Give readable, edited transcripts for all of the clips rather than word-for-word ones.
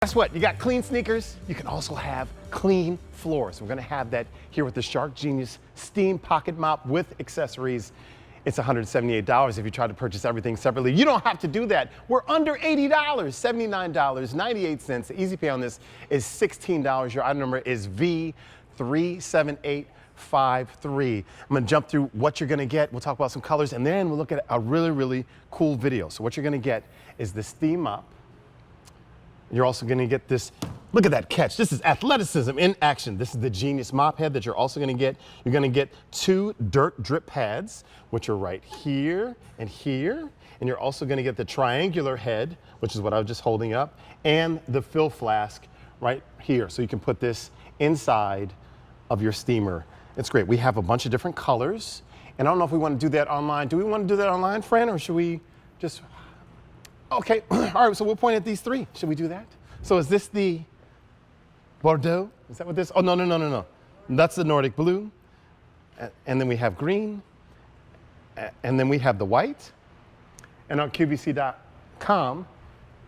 Guess what? You got clean sneakers, you can also have clean floors. We're gonna have that here with the Shark Genius Steam Pocket Mop with accessories. It's $178 if you try to purchase everything separately. You don't have to do that. We're under $80, $79.98. The easy pay on this is $16. Your item number is V37853. I'm gonna jump through what you're gonna get. We'll talk about some colors and then we'll look at a really cool video. So what you're gonna get is the steam mop. You're also gonna get this, look at that catch. This is athleticism in action. This is the Genius mop head that you're also gonna get. You're gonna get 2 dirt drip pads, which are right here and here. And you're also gonna get the triangular head, which is what I was just holding up, and the fill flask right here. So you can put this inside of your steamer. It's great. We have a bunch of different colors. And I don't know if we wanna do that online. Do we wanna do that online, Fran, or should we just, okay, all right, so we'll point at these 3. Should we do that? So is this the Bordeaux? Is that what this? Oh, no. That's the Nordic blue. And then we have green. And then we have the white. And on QVC.com,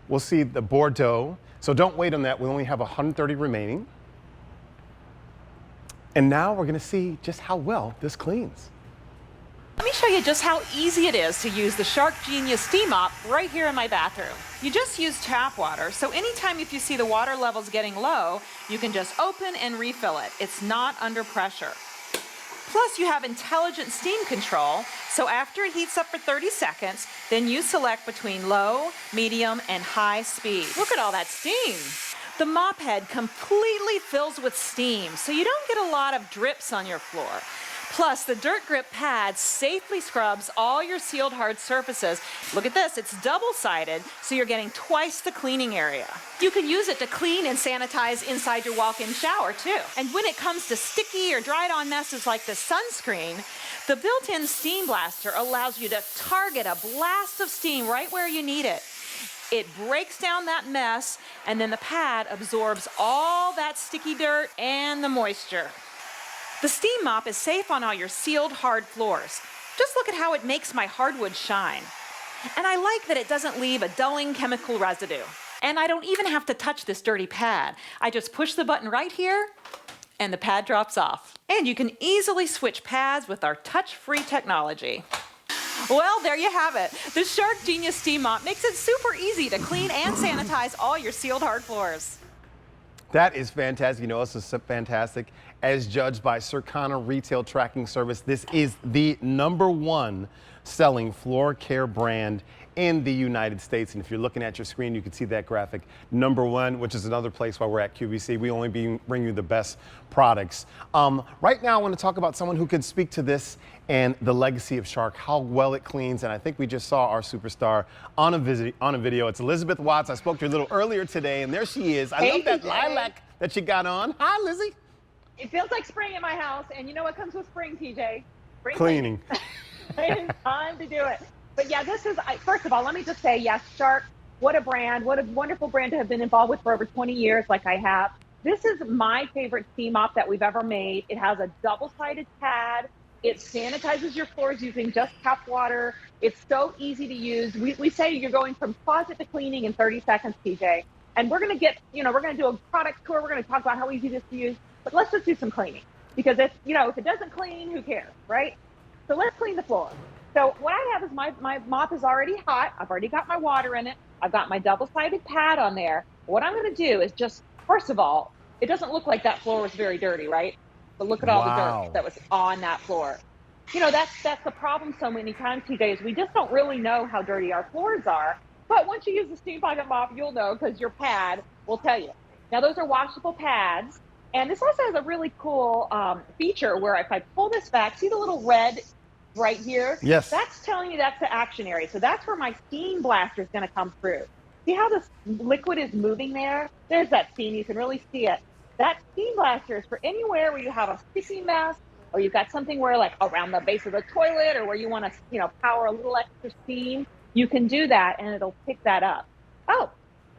we'll see the Bordeaux. So don't wait on that. We only have 130 remaining. And now we're gonna see just how well this cleans. Let me show you just how easy it is to use the Shark Genius Steam Mop right here in my bathroom. You just use tap water, so anytime if you see the water levels getting low, you can just open and refill it. It's not under pressure. Plus you have intelligent steam control, so after it heats up for 30 seconds, then you select between low, medium, and high speed. Look at all that steam. The mop head completely fills with steam, so you don't get a lot of drips on your floor. Plus, the dirt grip pad safely scrubs all your sealed hard surfaces. Look at this, it's double-sided, so you're getting twice the cleaning area. You can use it to clean and sanitize inside your walk-in shower, too. And when it comes to sticky or dried-on messes like the sunscreen, the built-in steam blaster allows you to target a blast of steam right where you need it. It breaks down that mess, and then the pad absorbs all that sticky dirt and the moisture. The steam mop is safe on all your sealed hard floors. Just look at how it makes my hardwood shine. And I like that it doesn't leave a dulling chemical residue. And I don't even have to touch this dirty pad. I just push the button right here and the pad drops off. And you can easily switch pads with our touch-free technology. Well, there you have it. The Shark Genius Steam Mop makes it super easy to clean and sanitize all your sealed hard floors. That is fantastic. You know, this is fantastic. As judged by Circana Retail Tracking Service, this is the #1 selling floor care brand in the United States. And if you're looking at your screen, you can see that graphic, #1, which is another place while we're at QVC. We only bring you the best products. Right now, I want to talk about someone who could speak to this and the legacy of Shark, how well it cleans. And I think we just saw our superstar on a video. It's Elizabeth Watts. I spoke to her a little earlier today, and there she is. I love that lilac that you got on. Hi, Lizzie. It feels like spring in my house, and you know what comes with spring, TJ? Spring cleaning. It's time to do it. But yeah, this is, first of all, let me just say, yes, Shark, what a brand, what a wonderful brand to have been involved with for over 20 years like I have. This is my favorite steam mop that we've ever made. It has a double-sided pad. It sanitizes your floors using just tap water. It's so easy to use. We say you're going from closet to cleaning in 30 seconds, TJ. And we're gonna get, we're gonna do a product tour. We're gonna talk about how easy this is to use, but let's just do some cleaning. Because if it doesn't clean, who cares, right? So let's clean the floor. So what I have is my mop is already hot. I've already got my water in it. I've got my double-sided pad on there. What I'm gonna do is just, first of all, it doesn't look like that floor was very dirty, right? But look at all the dirt that was on that floor. That's the problem so many times, TJ, is we just don't really know how dirty our floors are. But once you use the Steam Pocket Mop, you'll know because your pad will tell you. Now, those are washable pads. And this also has a really cool feature where if I pull this back, see the little red right here? Yes. That's telling you that's the action area. So that's where my steam blaster is going to come through. See how this liquid is moving there? There's that steam. You can really see it. That steam blaster is for anywhere where you have a sticky mess, or you've got something where like around the base of the toilet, or where you want to, power a little extra steam. You can do that, and it'll pick that up. Oh,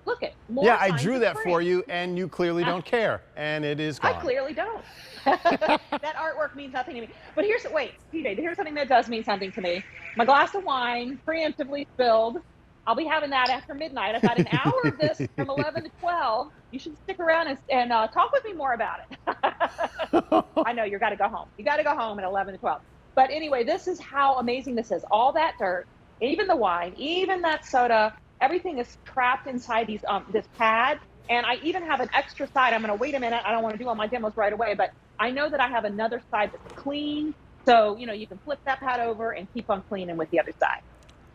look it. Yeah, I drew that for you, and you clearly don't care, and it is gone. I clearly don't. That artwork means nothing to me. But wait, TJ, here's something that does mean something to me. My glass of wine, preemptively spilled. I'll be having that after midnight. I've got an hour of this from 11 to 12. You should stick around and talk with me more about it. I know you got to go home. You got to go home at 11 to 12. But anyway, this is how amazing this is. All that dirt, even the wine, even that soda, everything is trapped inside these this pad. And I even have an extra side. I'm going to wait a minute. I don't want to do all my demos right away, but I know that I have another side that's clean. So, you know, you can flip that pad over and keep on cleaning with the other side.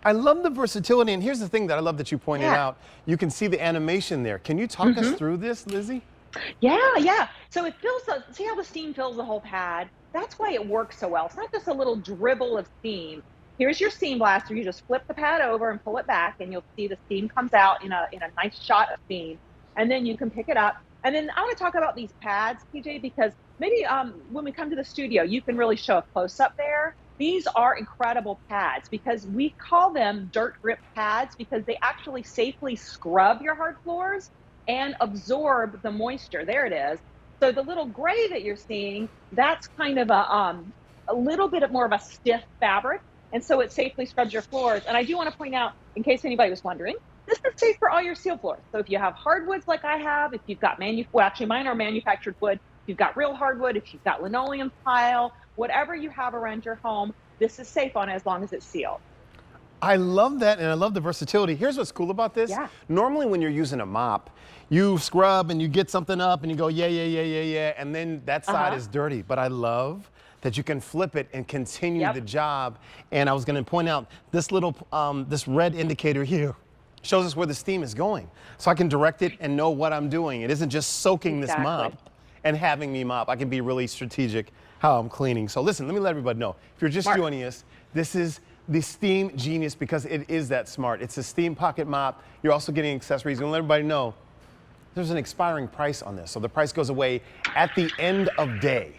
I love the versatility, and here's the thing that I love that you pointed Yeah. out. You can see the animation there. Can you talk us through this, Lizzie? Yeah. So it fills see how the steam fills the whole pad? That's why it works so well. It's not just a little dribble of steam. Here's your steam blaster. You just flip the pad over and pull it back, and you'll see the steam comes out in a nice shot of steam. And then you can pick it up. And then I want to talk about these pads, PJ, because maybe when we come to the studio, you can really show a close-up there. These are incredible pads because we call them dirt grip pads because they actually safely scrub your hard floors and absorb the moisture. There it is. So the little gray that you're seeing, that's kind of a little bit more of a stiff fabric. And so it safely scrubs your floors. And I do want to point out, in case anybody was wondering, this is safe for all your steel floors. So if you have hardwoods like I have, if you've got well, actually mine are manufactured wood. If you've got real hardwood, if you've got linoleum tile, whatever you have around your home, this is safe on it as long as it's sealed. I love that, and I love the versatility. Here's what's cool about this. Yeah. Normally when you're using a mop, you scrub and you get something up and you go, yeah, and then that side is dirty. But I love that you can flip it and continue the job. And I was gonna point out this little, this red indicator here shows us where the steam is going. So I can direct it and know what I'm doing. It isn't just soaking this mop and having me mop. I can be really strategic how I'm cleaning. So listen, let me let everybody know. If you're just joining us, this is the Steam Genius because it is that smart. It's a Steam Pocket Mop. You're also getting accessories. And let everybody know there's an expiring price on this. So the price goes away at the end of day.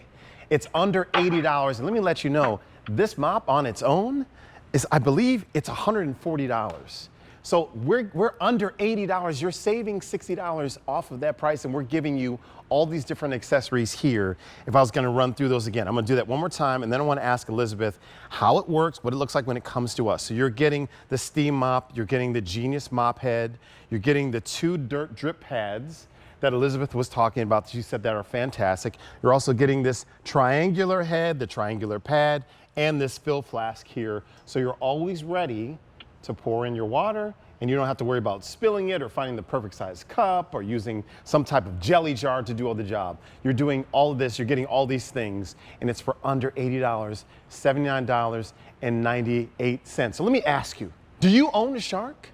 It's under $80. And let me let you know, this mop on its own is, I believe, it's $140. So we're under $80. You're saving $60 off of that price, and we're giving you all these different accessories here. If I was gonna run through those again, I'm gonna do that one more time, and then I wanna ask Elizabeth how it works, what it looks like when it comes to us. So you're getting the steam mop, you're getting the Genius mop head, you're getting the 2 dirt drip pads that Elizabeth was talking about, she said that are fantastic. You're also getting this triangular head, the triangular pad, and this fill flask here. So you're always ready to pour in your water, and you don't have to worry about spilling it or finding the perfect size cup or using some type of jelly jar to do all the job. You're doing all of this, you're getting all these things, and it's for under $80, $79.98. So let me ask you, do you own a shark?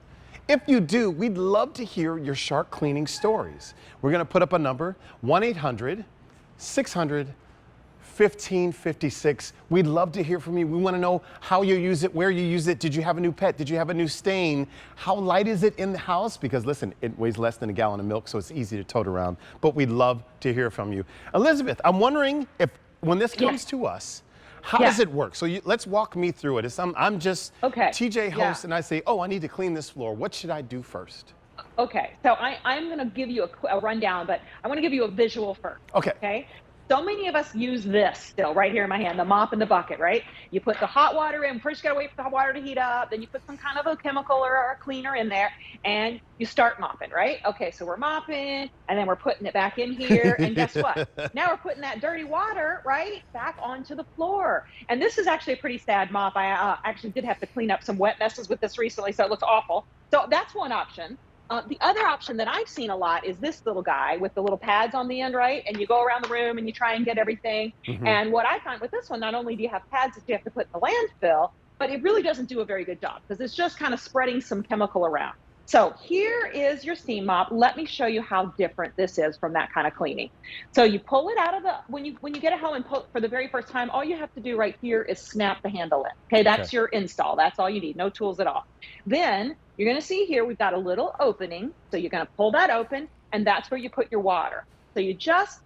If you do, we'd love to hear your shark cleaning stories. We're gonna put up a number, 1-800-600-1556. We'd love to hear from you. We want to know how you use it, where you use it. Did you have a new pet? Did you have a new stain? How light is it in the house? Because listen, it weighs less than a gallon of milk, so it's easy to tote around. But we'd love to hear from you. Elizabeth, I'm wondering if when this comes to us, how does it work? So let's walk me through it. I'm just TJ host, and I say, oh, I need to clean this floor. What should I do first? Okay, so I'm going to give you a rundown, but I want to give you a visual first. Okay. So many of us use this still right here in my hand, the mop and the bucket, right? You put the hot water in, first you gotta wait for the hot water to heat up, then you put some kind of a chemical or a cleaner in there, and you start mopping, right? Okay, so we're mopping, and then we're putting it back in here, and guess what? Now we're putting that dirty water, right, back onto the floor. And this is actually a pretty sad mop. I actually did have to clean up some wet messes with this recently, so it looks awful. So that's one option. The other option that I've seen a lot is this little guy with the little pads on the end, right? And you go around the room and you try and get everything. And what I find with this one, not only do you have pads that you have to put in the landfill, but it really doesn't do a very good job because it's just kind of spreading some chemical around. So here is your steam mop. Let me show you how different this is from that kind of cleaning. So you pull it out of the, when you get it home and pull for the very first time, all you have to do right here is snap the handle in. Okay, that's your install. That's all you need, no tools at all. Then you're gonna see here, we've got a little opening. So you're gonna pull that open, and that's where you put your water. So you just,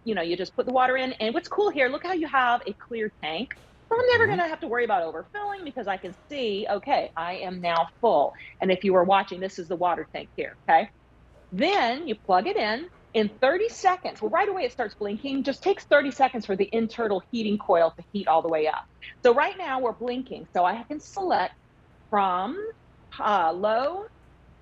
you just put the water in. And what's cool here, look how you have a clear tank. So I'm never going to have to worry about overfilling because I can see, okay, I am now full. And if you were watching, this is the water tank here, okay? Then you plug it in 30 seconds. Well, right away it starts blinking. Just takes 30 seconds for the internal heating coil to heat all the way up. So right now we're blinking. So I can select from low,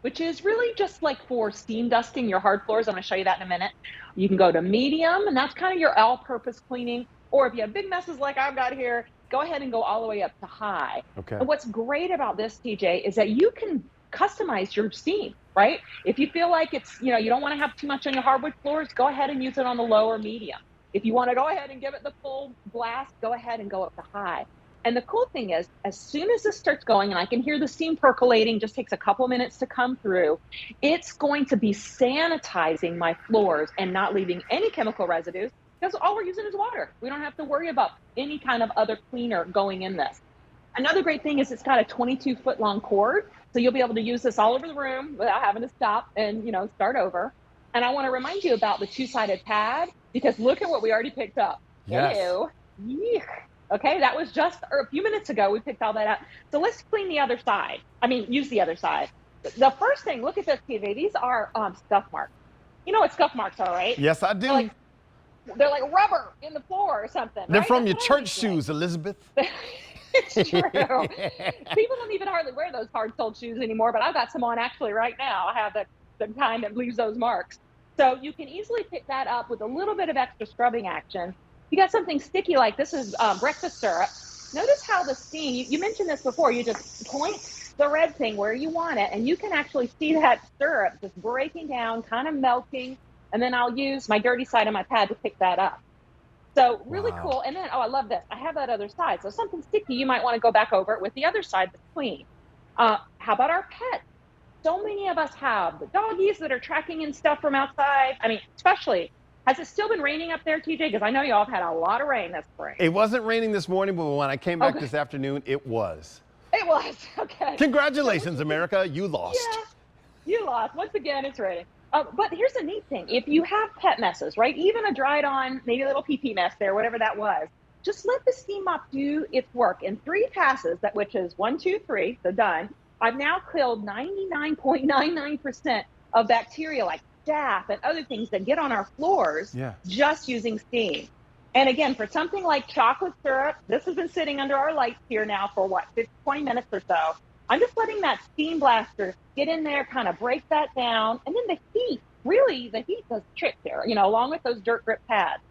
which is really just like for steam dusting your hard floors. I'm going to show you that in a minute. You can go to medium, and that's kind of your all-purpose cleaning. Or if you have big messes like I've got here, go ahead and go all the way up to high. Okay. And what's great about this, TJ, is that you can customize your steam, right? If you feel like it's, you don't want to have too much on your hardwood floors, go ahead and use it on the low or medium. If you want to go ahead and give it the full blast, go ahead and go up to high. And the cool thing is, as soon as this starts going, and I can hear the steam percolating, just takes a couple minutes to come through, it's going to be sanitizing my floors and not leaving any chemical residues, because all we're using is water. We don't have to worry about any kind of other cleaner going in this. Another great thing is it's got a 22-foot long cord, so you'll be able to use this all over the room without having to stop and start over. And I want to remind you about the two-sided pad, because look at what we already picked up. Yes. Ew. Yeek. Okay, that was just a few minutes ago. We picked all that up. So let's clean the other side. Use the other side. The first thing, look at this, TV. These are scuff marks. You know what scuff marks are, right? Yes, I do. They're like rubber in the floor or something. They're right? from That's your what I church think. shoes, Elizabeth. It's true. People don't even hardly wear those hard-soled shoes anymore, but I've got some on actually right now. I have the kind that leaves those marks. So you can easily pick that up with a little bit of extra scrubbing action. You got something sticky like this is breakfast syrup. Notice how the steam, you mentioned this before, you just point the red thing where you want it, and you can actually see that syrup just breaking down, kind of melting, and then I'll use my dirty side of my pad to pick that up. So really Wow. cool. And then, I love this. I have that other side. So something sticky, you might want to go back over it with the other side that's clean. How about our pets? So many of us have the doggies that are tracking in stuff from outside. Especially, has it still been raining up there, TJ? Because I know y'all have had a lot of rain this spring. It wasn't raining this morning, but when I came back Okay. this afternoon, it was. It was. Okay. Congratulations, America. You lost. Yeah, you lost. Once again, it's raining. But here's the neat thing. If you have pet messes, right, even a dried on, maybe a little pee-pee mess there, whatever that was, just let the steam mop do its work. In 3 passes, which is 1, 2, 3, so done, I've now killed 99.99% of bacteria like staph and other things that get on our floors just using steam. And again, for something like chocolate syrup, this has been sitting under our lights here now for 20 minutes or so. I'm just letting that steam blaster get in there, kind of break that down. And then the heat does the trick there, along with those dirt grip pads.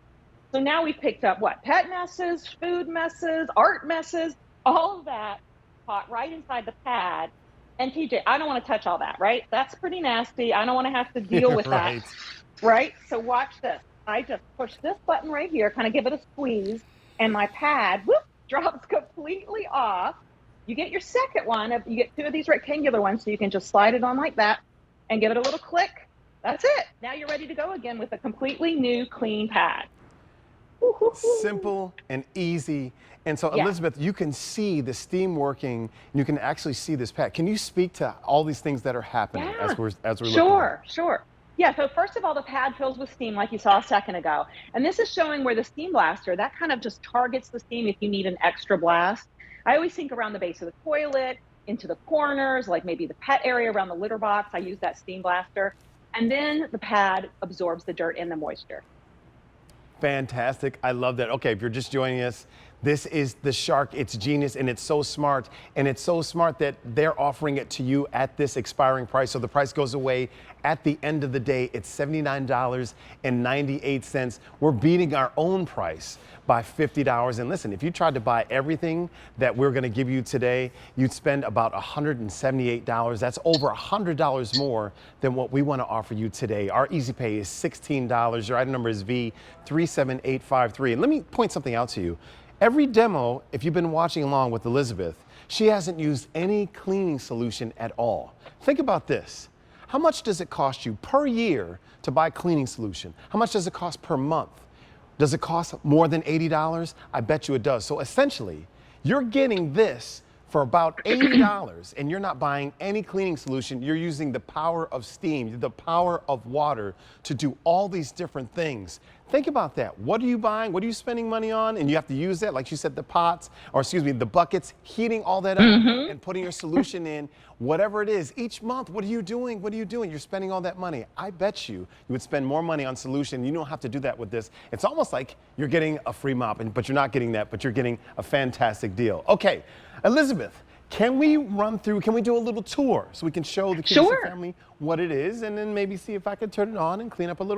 So now we've picked up pet messes, food messes, art messes, all of that caught right inside the pad. And TJ, I don't want to touch all that, right? That's pretty nasty. I don't want to have to deal with Right. that, right? So watch this. I just push this button right here, kind of give it a squeeze, and my pad, drops completely off. You get your second one, you get 2 of these rectangular ones, so you can just slide it on like that and give it a little click. That's it. Now you're ready to go again with a completely new, clean pad. Simple and easy. And so, Yeah. Elizabeth, you can see the steam working, and you can actually see this pad. Can you speak to all these things that are happening as we're looking? Sure. Yeah, so first of all, the pad fills with steam like you saw a second ago. And this is showing where the steam blaster, that kind of just targets the steam if you need an extra blast. I always think around the base of the toilet, into the corners, like maybe the pet area around the litter box. I use that steam blaster. And then the pad absorbs the dirt and the moisture. Fantastic. I love that. Okay, if you're just joining us, this is the Shark. It's genius, and it's so smart. And it's so smart that they're offering it to you at this expiring price. So the price goes away at the end of the day. It's $79.98. We're beating our own price by $50. And listen, if you tried to buy everything that we're going to give you today, you'd spend about $178. That's over $100 more than what we want to offer you today. Our easy pay is $16. Your item number is V37853. And let me point something out to you. Every demo, if you've been watching along with Elizabeth, she hasn't used any cleaning solution at all. Think about this. How much does it cost you per year to buy cleaning solution? How much does it cost per month? Does it cost more than $80? I bet you it does. So essentially, you're getting this for about $80, and you're not buying any cleaning solution. You're using the power of steam, the power of water to do all these different things. Think about that. What are you buying? What are you spending money on? And you have to use that, like she said, the buckets, heating all that up and putting your solution in, whatever it is. Each month, what are you doing? What are you doing? You're spending all that money. I bet you would spend more money on solution. You don't have to do that with this. It's almost like you're getting a free mop, but you're not getting that, but you're getting a fantastic deal. Okay, Elizabeth, Can we run through, can we do a little tour so we can show the QVC Sure. family what it is, and then maybe see if I can turn it on and clean up a little